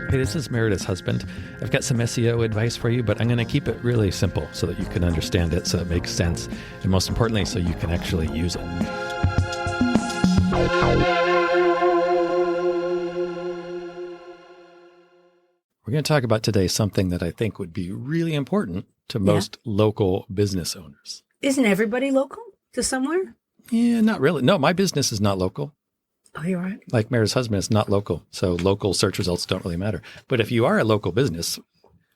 Hey, this is Meredith's husband. I've got some SEO advice for you, but I'm going to keep it really simple so that you can understand it, so it makes sense, and most importantly, so you can actually use it. We're going to talk about today something that I think would be really important to most local business owners. Isn't everybody local to somewhere? Yeah, not really. No, my business is not local. Oh, you're right. Like Meredith's husband, it's not local. So local search results don't really matter. But if you are a local business,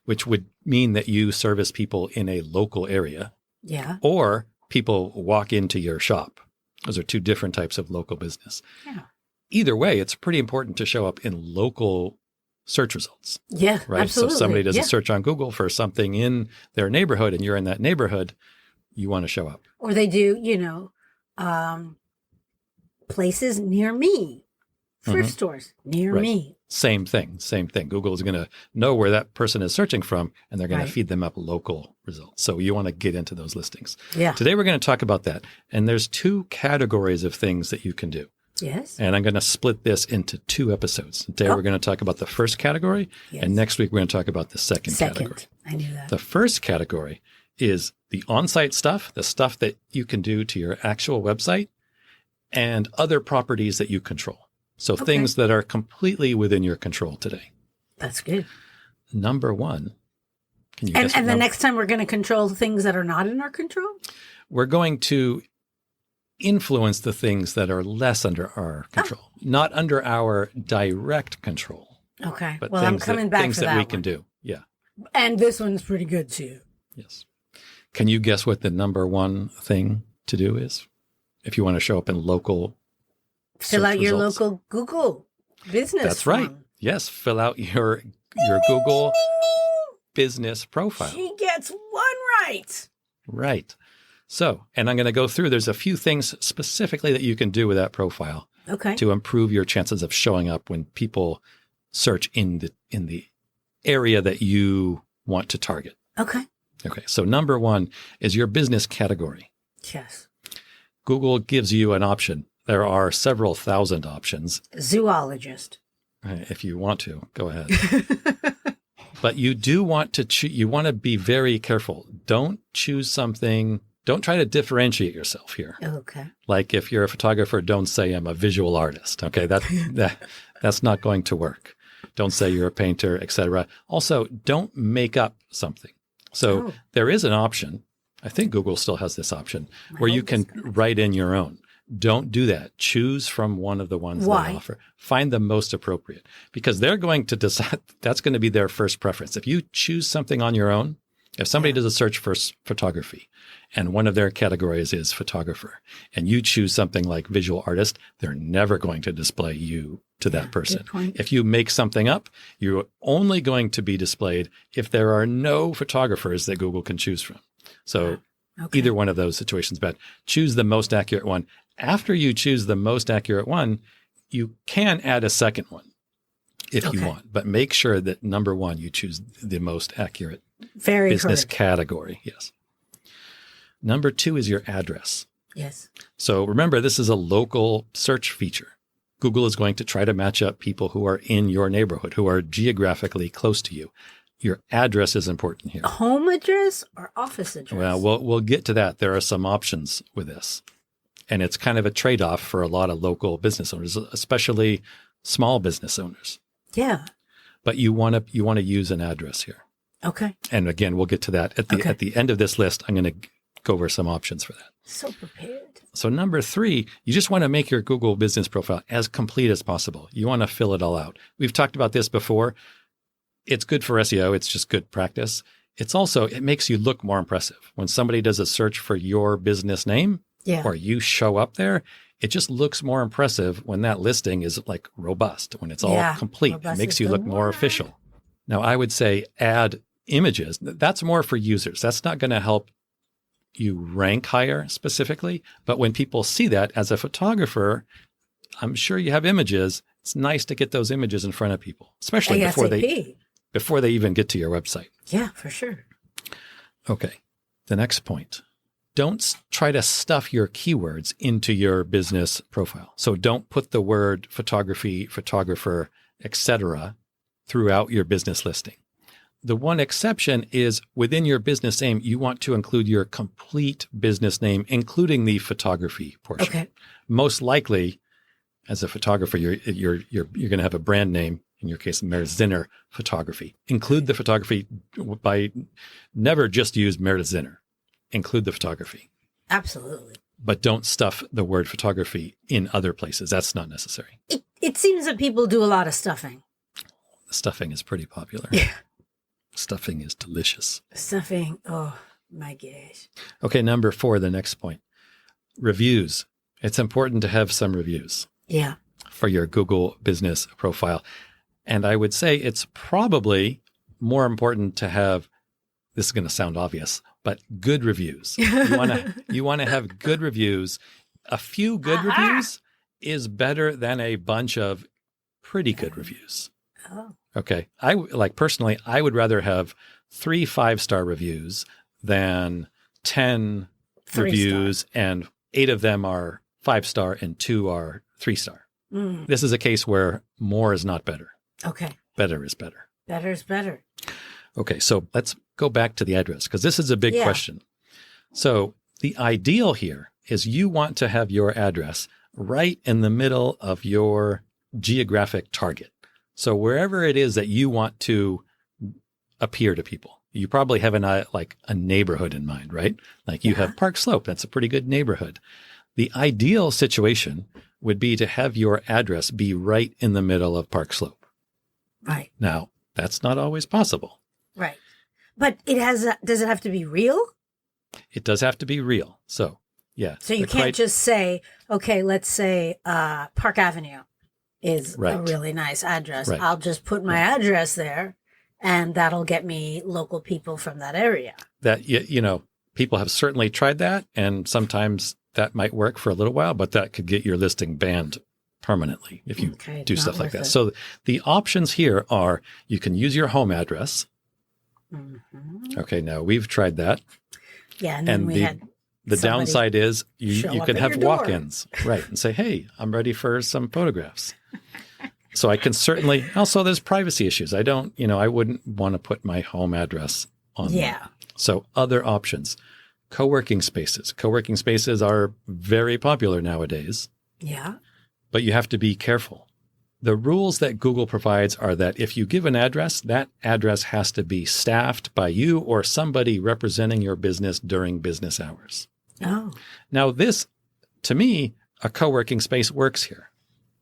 which would mean that you service people in a local area, or people walk into your shop. Those are two different types of local business. Yeah. Either way, it's pretty important to show up in local search results. Yeah, right? absolutely. So if somebody does a search on Google for something in their neighborhood and you're in that neighborhood, you want to show up. Or they do, places near me, thrift stores near me. Same thing. Google is going to know where that person is searching from, and they're going to feed them up local results. So you want to get into those listings. Yeah. Today we're going to talk about that. And there's two categories of things that you can do. Yes. And I'm going to split this into two episodes. Today we're going to talk about the first category, and next week we're going to talk about the second category. I knew that. The first category is the on-site stuff, the stuff that you can do to your actual website, and other properties that you control. So things that are completely within your control today. That's good. Number one, can you guess? And the next time we're going to control things that are not in our control? We're going to influence the things that are less under our control, not under our direct control. Okay. But well, I'm coming back things for that that we can do. Yeah. And this one's pretty good too. Yes. Can you guess what the number one thing to do is? If you want to show up in local fill out your results. local Google business That's form. right. Yes. Fill out your Google business profile. She gets one right. Right. So, and I'm going to go through, there's a few things specifically that you can do with that profile to improve your chances of showing up when people search in the area that you want to target. Okay. So number one is your business category. Yes. Google gives you an option. There are several thousand options. Zoologist. If you want to, go ahead. But you do want to you want to be very careful. Don't choose something. Don't try to differentiate yourself here. Okay. Like if you're a photographer, don't say I'm a visual artist. Okay, that's not going to work. Don't say you're a painter, etc. Also, don't make up something. So there is an option. I think Google still has this option where you can write in your own. Don't do that. Choose from one of the ones they offer. Find the most appropriate because they're going to decide. That's going to be their first preference. If you choose something on your own, if somebody does a search for photography and one of their categories is photographer and you choose something like visual artist, they're never going to display you to that person. If you make something up, you're only going to be displayed if there are no photographers that Google can choose from. So either one of those situations, but choose the most accurate one. After you choose the most accurate one, you can add a second one if you want, but make sure that number one, you choose the most accurate business category. Yes. Number two is your address. Yes. So remember, this is a local search feature. Google is going to try to match up people who are in your neighborhood, who are geographically close to you. Your address is important here. Home address or office address? Well, we'll get to that. There are some options with this. And it's kind of a trade-off for a lot of local business owners, especially small business owners. Yeah. But you want to use an address here. Okay. And again, we'll get to that. At the end of this list, I'm going to go over some options for that. So prepared. So number three, you just want to make your Google business profile as complete as possible. You want to fill it all out. We've talked about this before. It's good for SEO. It's just good practice. It's also, it makes you look more impressive. When somebody does a search for your business name or you show up there, it just looks more impressive when that listing is like robust, when it's all complete. It makes you look more official. Now, I would say add images. That's more for users. That's not going to help you rank higher specifically. But when people see that as a photographer, I'm sure you have images. It's nice to get those images in front of people, especially before they even get to your website. Yeah, for sure. Okay. The next point. Don't try to stuff your keywords into your business profile. So don't put the word photography, photographer, etc. throughout your business listing. The one exception is within your business name, you want to include your complete business name, including the photography portion. Okay. Most likely, as a photographer, you're going to have a brand name. In your case, Meredith Zinner Photography. Include the photography by never just use Meredith Zinner. Include the photography. Absolutely. But don't stuff the word photography in other places. That's not necessary. It seems that people do a lot of stuffing. The stuffing is pretty popular. Yeah. Stuffing is delicious. Stuffing. Oh, my gosh. Okay, number 4, the next point. Reviews. It's important to have some reviews. Yeah. For your Google business profile. And I would say it's probably more important to have, this is going to sound obvious, but good reviews. You want to have good reviews. A few good reviews is better than a bunch of pretty good reviews. Oh. Okay. Personally, I would rather have 3 5-star reviews than 10 reviews and 8 of them are 5-star and 2 are 3-star. Mm. This is a case where more is not better. Okay. Better is better. Better is better. Okay, so let's go back to the address because this is a big question. So the ideal here is you want to have your address right in the middle of your geographic target. So wherever it is that you want to appear to people, you probably have a neighborhood in mind, right? Like you have Park Slope. That's a pretty good neighborhood. The ideal situation would be to have your address be right in the middle of Park Slope. Right. Now, that's not always possible. Right. But does it have to be real? It does have to be real. So, yeah. So you can't just say, okay, let's say Park Avenue is a really nice address. Right. I'll just put my address there and that'll get me local people from that area. That, people have certainly tried that. And sometimes that might work for a little while, but that could get your listing banned permanently if you do stuff like that. So the options here are you can use your home address. Mm-hmm. Okay, now we've tried that. Yeah, and then the downside is you can have walk-ins, right, and say, "Hey, I'm ready for some photographs." So I can certainly also there's privacy issues. I wouldn't want to put my home address on. Yeah. So other options, co-working spaces. Co-working spaces are very popular nowadays. Yeah. But you have to be careful. The rules that Google provides are that if you give an address, that address has to be staffed by you or somebody representing your business during business hours. Oh. Now this, to me, a co-working space works here.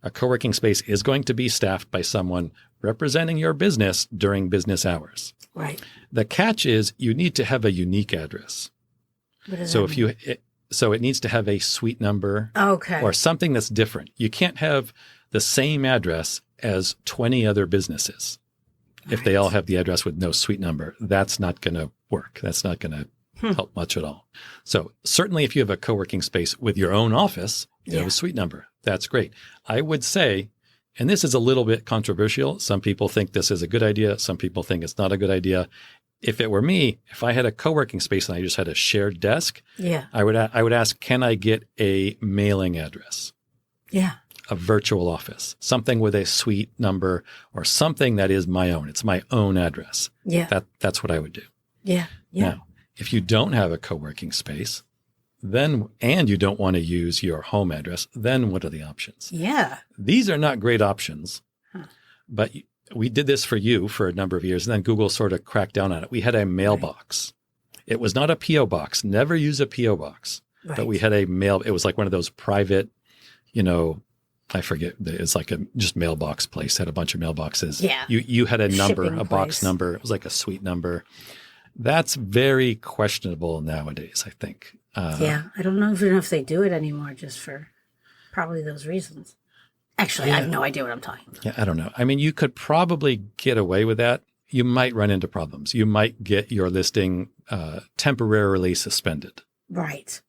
A co-working space is going to be staffed by someone representing your business during business hours. Right. The catch is you need to have a unique address. What does that mean? So it needs to have a suite number or something that's different. You can't have the same address as 20 other businesses. If they all have the address with no suite number, that's not going to work. That's not going to help much at all. So certainly if you have a co-working space with your own office, you have a suite number. That's great. I would say, and this is a little bit controversial. Some people think this is a good idea. Some people think it's not a good idea. If it were me, if I had a co-working space and I just had a shared desk, I would ask, can I get a mailing address? Yeah. A virtual office, something with a suite number or something that is my own. It's my own address. Yeah. That's what I would do. Yeah. Yeah. Now, if you don't have a co-working space, then and you don't want to use your home address, then what are the options? Yeah. These are not great options, but we did this for you for a number of years, and then Google sort of cracked down on it. We had a mailbox. Right. It was not a P.O. box. Never use a P.O. box. Right. But we had a mail. It was like one of those private, I forget. It's like a just mailbox place. Had a bunch of mailboxes. Yeah. You had a number, Shipping a box number. It was like a suite number. That's very questionable nowadays, I think. I don't know if they do it anymore just for probably those reasons. Actually, I have no idea what I'm talking about. Yeah, I don't know. I mean, you could probably get away with that. You might run into problems. You might get your listing temporarily suspended. Right.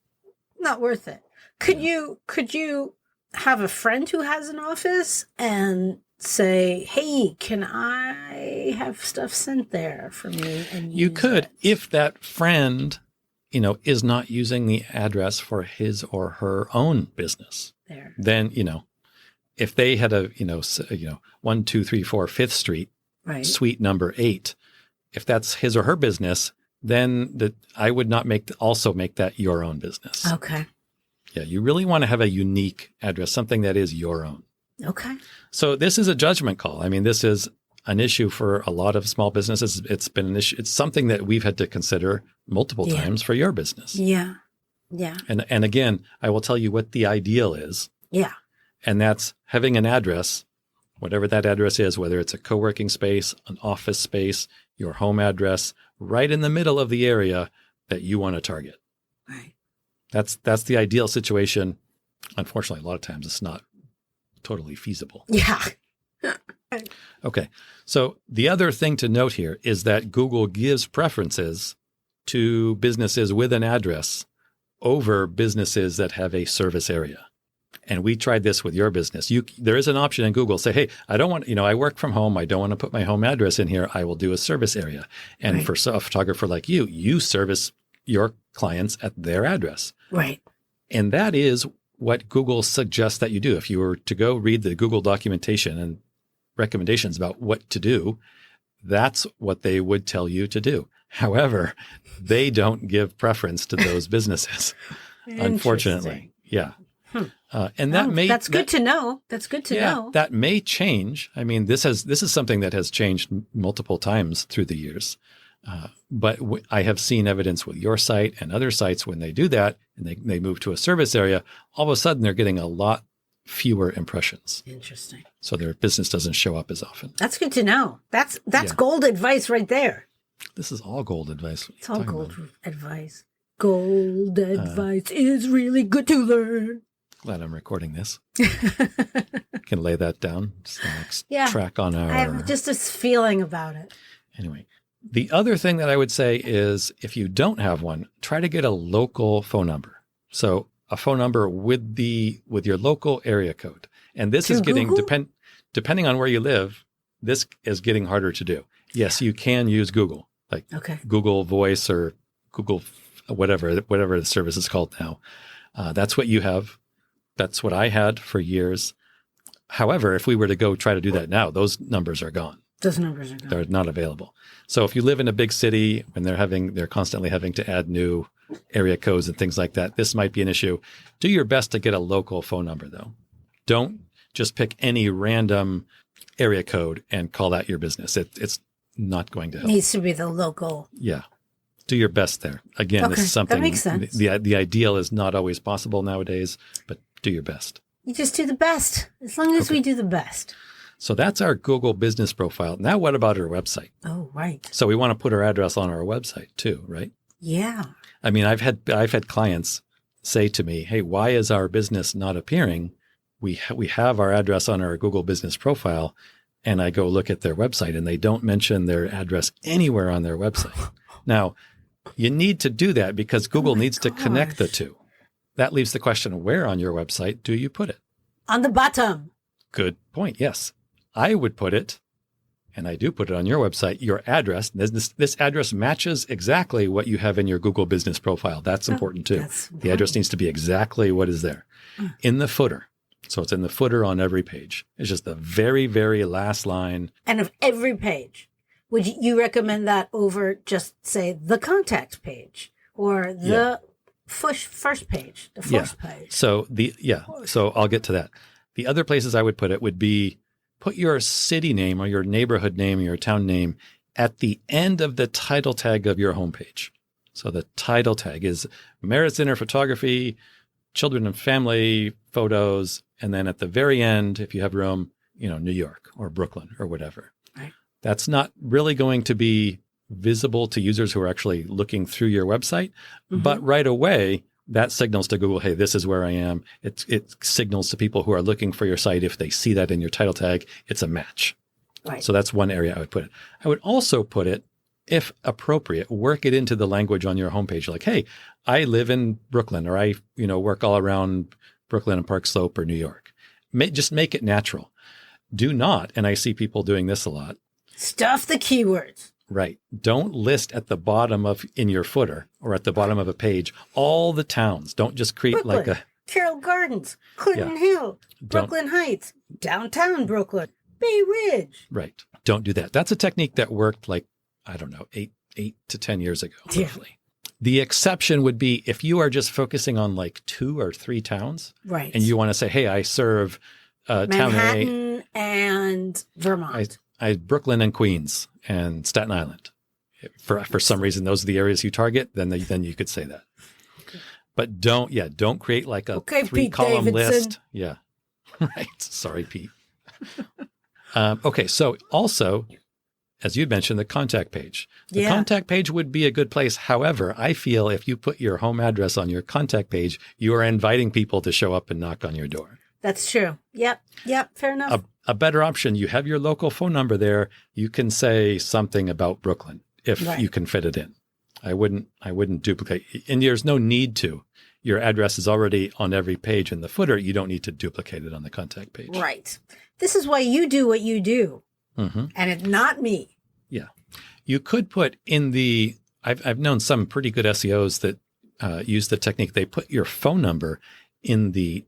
Not worth it. Could you have a friend who has an office and say, hey, can I have stuff sent there for me? And you could, if that friend, is not using the address for his or her own business. There. Then, if they had a, 1, 2, 3, 4, 5th Street Right. suite number 8, if that's his or her business, then I would not also make that your own business. Okay. Yeah, you really want to have a unique address, something that is your own. Okay. So this is a judgment call. I mean, this is an issue for a lot of small businesses. It's been an issue. It's something that we've had to consider multiple times for your business. Yeah. Yeah. And again, I will tell you what the ideal is. Yeah. And that's having an address, whatever that address is, whether it's a co-working space, an office space, your home address, right in the middle of the area that you want to target. Right. That's the ideal situation. Unfortunately, a lot of times it's not totally feasible. Yeah. Okay. So the other thing to note here is that Google gives preferences to businesses with an address over businesses that have a service area. And we tried this with your business. There is an option in Google, say, hey, I don't want, I work from home. I don't want to put my home address in here. I will do a service area. And Right. for a photographer like you service your clients at their address. Right. And that is what Google suggests that you do. If you were to go read the Google documentation and recommendations about what to do, that's what they would tell you to do. However, they don't give preference to those businesses, unfortunately. Yeah. And that's good to know. That's good to know. That may change. I mean, this is something that has changed multiple times through the years. But I have seen evidence with your site and other sites when they do that and they move to a service area, all of a sudden they're getting a lot fewer impressions. Interesting. So their business doesn't show up as often. That's good to know. That's gold advice right there. This is all gold advice. It's all gold advice. Gold advice is really good to learn. Glad I'm recording this. Can lay that down. It's the next track on our... I have just this feeling about it. Anyway, the other thing that I would say is if you don't have one, try to get a local phone number. So a phone number with your local area code. And this is getting, depending on where you live, this is getting harder to do. Yes, you can use Google, like Google Voice or Google whatever the service is called now. That's what you have. That's what I had for years. However, if we were to go try to do that now, those numbers are gone. Those numbers are gone. They're not available. So if you live in a big city and they're constantly having to add new area codes and things like that, this might be an issue. Do your best to get a local phone number, though. Don't just pick any random area code and call that your business. It's not going to help. It needs to be the local. Yeah. Do your best there. Again, this is something. That makes sense. The ideal is not always possible nowadays, but do your best. You just do the best, as long as we do the best. So that's our Google business profile. Now, what about our website? Oh, right. So we want to put our address on our website too, right? Yeah. I mean, I've had clients say to me, "Hey, why is our business not appearing? We have our address on our Google business profile," and I go look at their website, and they don't mention their address anywhere on their website. Now, you need to do that because Google needs to connect the two. That leaves the question: where on your website do you put it? On the bottom. Good point. Yes. I would put it, and I do put it on your website, your address. This address matches exactly what you have in your Google business profile. That's important too. The address needs to be exactly what is there in the footer. So it's in the footer on every page. It's just the very, very last line. And of every page. Would you recommend that over just, say, the contact page or the first page, the first page? So so I'll get to that. The other places I would put it would be put your city name or your neighborhood name or your town name at the end of the title tag of your homepage. So the title tag is Meredith Center Photography, Children and Family Photos, and then at the very end, if you have room, New York or Brooklyn or whatever. Right. That's not really going to be visible to users who are actually looking through your website, but right away, that signals to Google, hey, this is where I am. It signals to people who are looking for your site. If they see that in your title tag, it's a match. Right. So that's one area I would put it. I would also put it, if appropriate, work it into the language on your homepage. Like, hey, I live in Brooklyn, or I work all around Brooklyn and Park Slope or New York. Just make it natural. Do not, and I see people doing this a lot. Stuff the keywords. Right. Don't list at the bottom in your footer or at the bottom of a page all the towns. Don't just create Brooklyn, Carroll Gardens, Clinton Hill, Brooklyn Heights, downtown Brooklyn, Bay Ridge. Right. Don't do that. That's a technique that worked like, I don't know, 8 to 10 years ago, roughly. The exception would be if you are just focusing on like 2 or 3 towns. Right. And you want to say, hey, I serve town A. Manhattan and Vermont. I Brooklyn and Queens and Staten Island. For some reason, those are the areas you target, then you could say that. Okay. But don't create like a 3-column list. Yeah. Right. Sorry, Pete. Okay. So also, as you mentioned, the contact page. The contact page would be a good place. However, I feel if you put your home address on your contact page, you are inviting people to show up and knock on your door. That's true. Yep. Fair enough. A better option, you have your local phone number there. You can say something about Brooklyn if you can fit it in. I wouldn't duplicate. And there's no need to. Your address is already on every page in the footer. You don't need to duplicate it on the contact page. Right. This is why you do what you do. Mm-hmm. And it's not me. Yeah. You could put in the, I've known some pretty good SEOs that use the technique. They put your phone number in the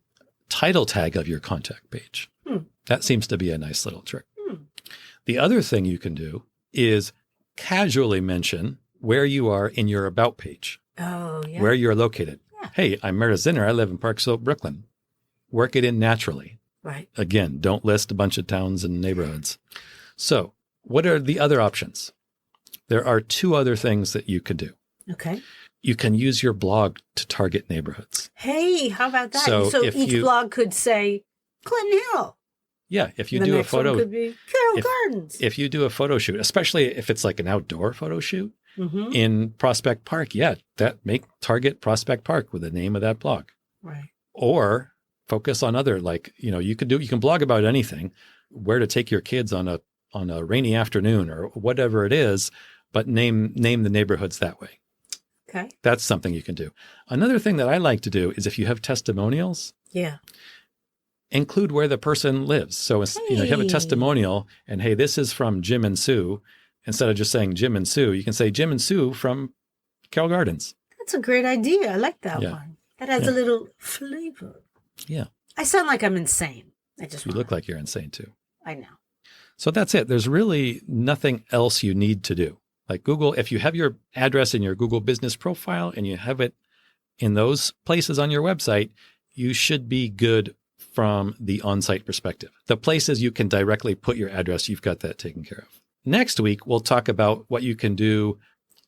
title tag of your contact page. That seems to be a nice little trick. The other thing you can do is casually mention where you are in your about page. Oh, yeah. Where you're located. Yeah. Hey, I'm Meredith Zinner. I live in Park Slope, Brooklyn. Work it in naturally. Right. Again, don't list a bunch of towns and neighborhoods. So what are the other options? There are 2 other things that you could do. Okay. You can use your blog to target neighborhoods. Hey, how about that? So each blog could say Clinton Hill. Yeah, if you do a photo, one could be Carroll Gardens. If you do a photo shoot, especially if it's like an outdoor photo shoot in Prospect Park, target Prospect Park with the name of that blog. Right. Or focus on other, like, you can blog about anything, where to take your kids on a rainy afternoon or whatever it is, but name the neighborhoods that way. Okay. That's something you can do. Another thing that I like to do is if you have testimonials. Yeah. Include where the person lives. So, you have a testimonial and, hey, this is from Jim and Sue. Instead of just saying Jim and Sue, you can say Jim and Sue from Carroll Gardens. That's a great idea. I like that one. That has a little flavor. Yeah. I sound like I'm insane. You look like you're insane too. I know. So that's it. There's really nothing else you need to do. Like Google, if you have your address in your Google business profile and you have it in those places on your website, you should be good from the on-site perspective. The places you can directly put your address, you've got that taken care of. Next week, we'll talk about what you can do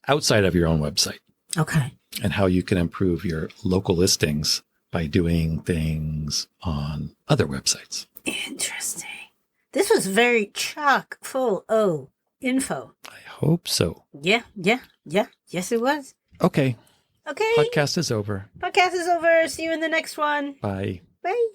outside of your own website. Okay. And how you can improve your local listings by doing things on other websites. Interesting. This was very chock full of info. I hope so. Yeah. Yes, it was. Okay. Podcast is over. See you in the next one. Bye. Bye.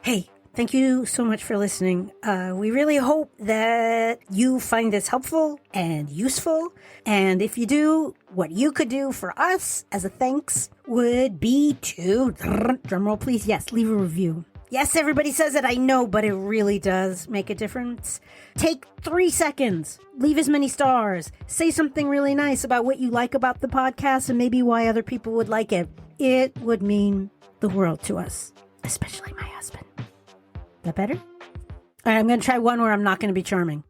Hey, thank you so much for listening. We really hope that you find this helpful and useful. And if you do, what you could do for us as a thanks would be to, drumroll please, yes, leave a review. Yes, everybody says it, I know, but it really does make a difference. Take 3 seconds, leave as many stars, say something really nice about what you like about the podcast and maybe why other people would like it. It would mean the world to us, especially my husband. That better? All right, I'm going to try one where I'm not going to be charming.